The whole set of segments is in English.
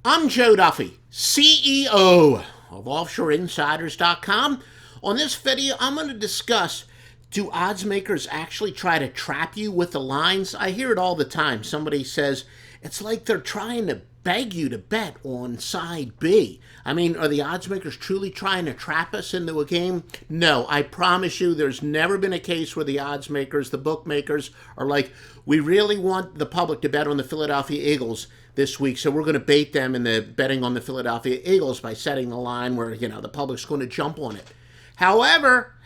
I'm Joe Duffy, CEO of OffshoreInsiders.com. On this video, I'm going to discuss, do odds makers actually try to trap you with the lines? I hear it all the time. Somebody says, it's like they're trying to beg you to bet on side B. I mean, are the odds makers truly trying to trap us into a game? No, I promise you there's never been a case where the odds makers, the bookmakers, are like, we really want the public to bet on the Philadelphia Eagles this week, so we're going to bait them in the betting on the Philadelphia Eagles by setting the line where, the public's going to jump on it. However,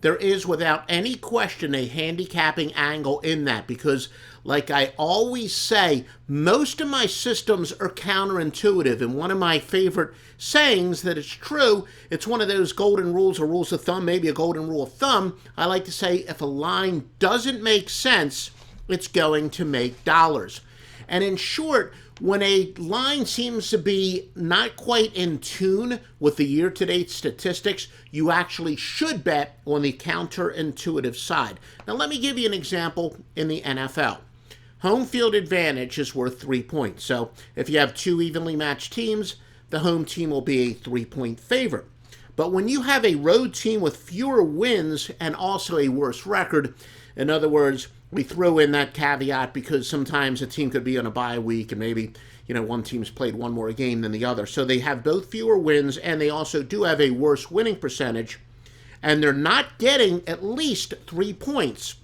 there is without any question a handicapping angle in that because, like I always say, most of my systems are counterintuitive. And one of my favorite sayings that is true, it's one of those golden rules or rules of thumb, maybe a golden rule of thumb. I like to say if a line doesn't make sense, it's going to make dollars. And in short, when a line seems to be not quite in tune with the year-to-date statistics, you actually should bet on the counterintuitive side. Now, let me give you an example in the NFL. Home field advantage is worth 3 points. So if you have two evenly matched teams, the home team will be a 3-point favorite. But when you have a road team with fewer wins and also a worse record, in other words, we throw in that caveat because sometimes a team could be on a bye week and maybe, one team's played one more game than the other. So they have both fewer wins and they also do have a worse winning percentage and they're not getting at least 3 points.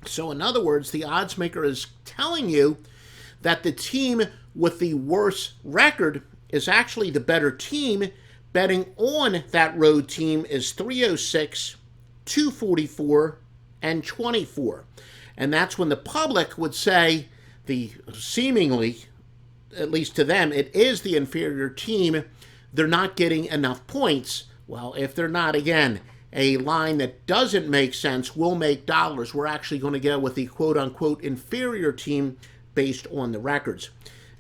So in other words, the odds maker is telling you that the team with the worse record is actually the better team. Betting on that road team is 306, 244, and 24. And that's when the public would say seemingly, at least to them, it is the inferior team. They're not getting enough points. Well, if they're not, again, a line that doesn't make sense will make dollars. We're actually going to go with the quote-unquote inferior team based on the records.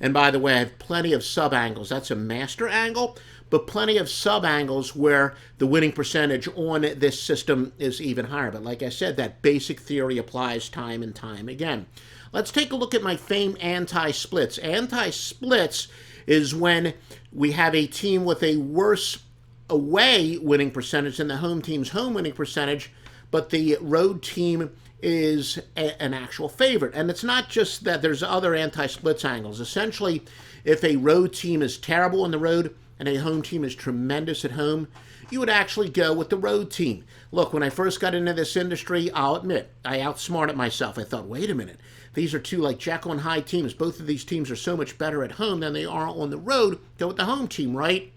And by the way, I have plenty of sub-angles. That's a master angle, but plenty of sub-angles where the winning percentage on this system is even higher. But like I said, that basic theory applies time and time again. Let's take a look at my famed anti-splits. Anti-splits is when we have a team with a worse away winning percentage than the home team's home winning percentage, but the road team is an actual favorite. And it's not just that, there's other anti-splits angles. Essentially, if a road team is terrible on the road and a home team is tremendous at home, you would actually go with the road team. Look, when I first got into this industry, I'll admit, I outsmarted myself. I thought, wait a minute, these are two like Jekyll and Hyde teams. Both of these teams are so much better at home than they are on the road. Go with the home team, right?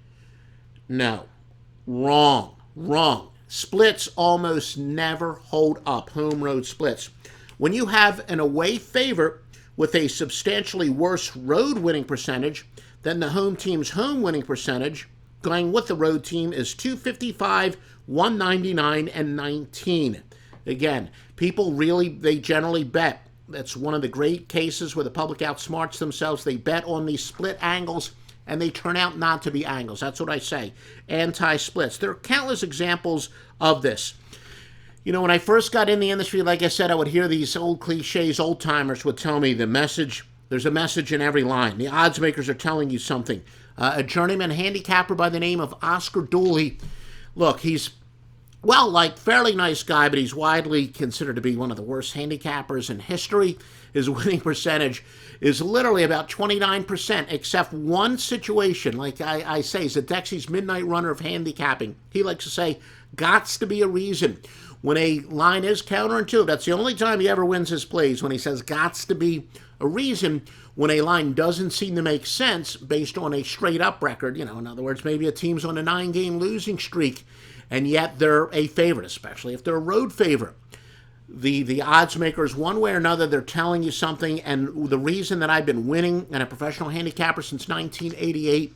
No. Wrong. Splits almost never hold up, home-road splits. When you have an away favorite with a substantially worse road winning percentage than the home team's home winning percentage, going with the road team is 255, 199, and 19. Again, people they generally bet. That's one of the great cases where the public outsmarts themselves. They bet on these split angles and they turn out not to be angles. That's what I say. Anti-splits. There are countless examples of this. When I first got in the industry, like I said, I would hear these old cliches. Old timers would tell me there's a message in every line. The odds makers are telling you something. A journeyman handicapper by the name of Oscar Dooley. Look, he's, fairly nice guy, but he's widely considered to be one of the worst handicappers in history. His winning percentage is literally about 29%, except one situation. Like I say, he's a Dexy's midnight runner of handicapping. He likes to say, gots to be a reason. When a line is counterintuitive, that's the only time he ever wins his plays, when he says gots to be a reason, when a line doesn't seem to make sense based on a straight-up record. In other words, maybe a team's on a 9-game losing streak, and yet they're a favorite, especially if they're a road favorite. The odds makers, one way or another, they're telling you something, and the reason that I've been winning and a professional handicapper since 1988,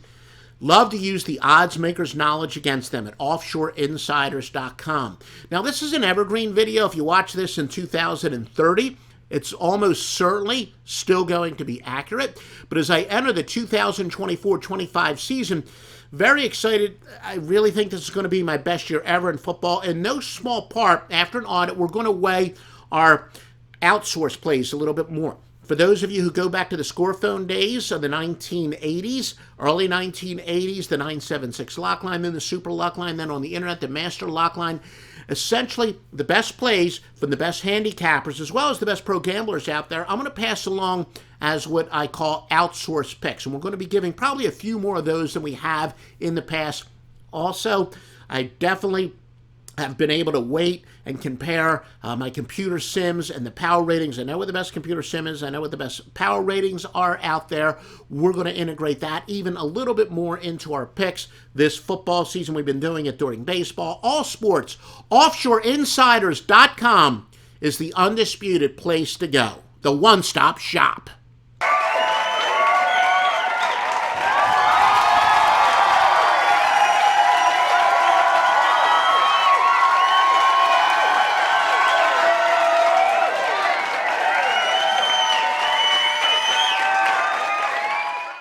love to use the odds makers' knowledge against them at offshoreinsiders.com. Now, this is an evergreen video. If you watch this in 2030, it's almost certainly still going to be accurate. But as I enter the 2024-25 season, very excited. I really think this is going to be my best year ever in football. In no small part, after an audit, we're going to weigh our outsource plays a little bit more. For those of you who go back to the scorephone days of the 1980s, early 1980s, the 976 lock line, then the super lock line, then on the internet, the master lock line, essentially the best plays from the best handicappers as well as the best pro gamblers out there, I'm going to pass along as what I call outsourced picks. And we're going to be giving probably a few more of those than we have in the past. Also, I definitely have been able to weight and compare my computer sims and the power ratings. I know what the best computer sim is. I know what the best power ratings are out there. We're going to integrate that even a little bit more into our picks this football season. We've been doing it during baseball, all sports. Offshoreinsiders.com is the undisputed place to go, the one-stop shop.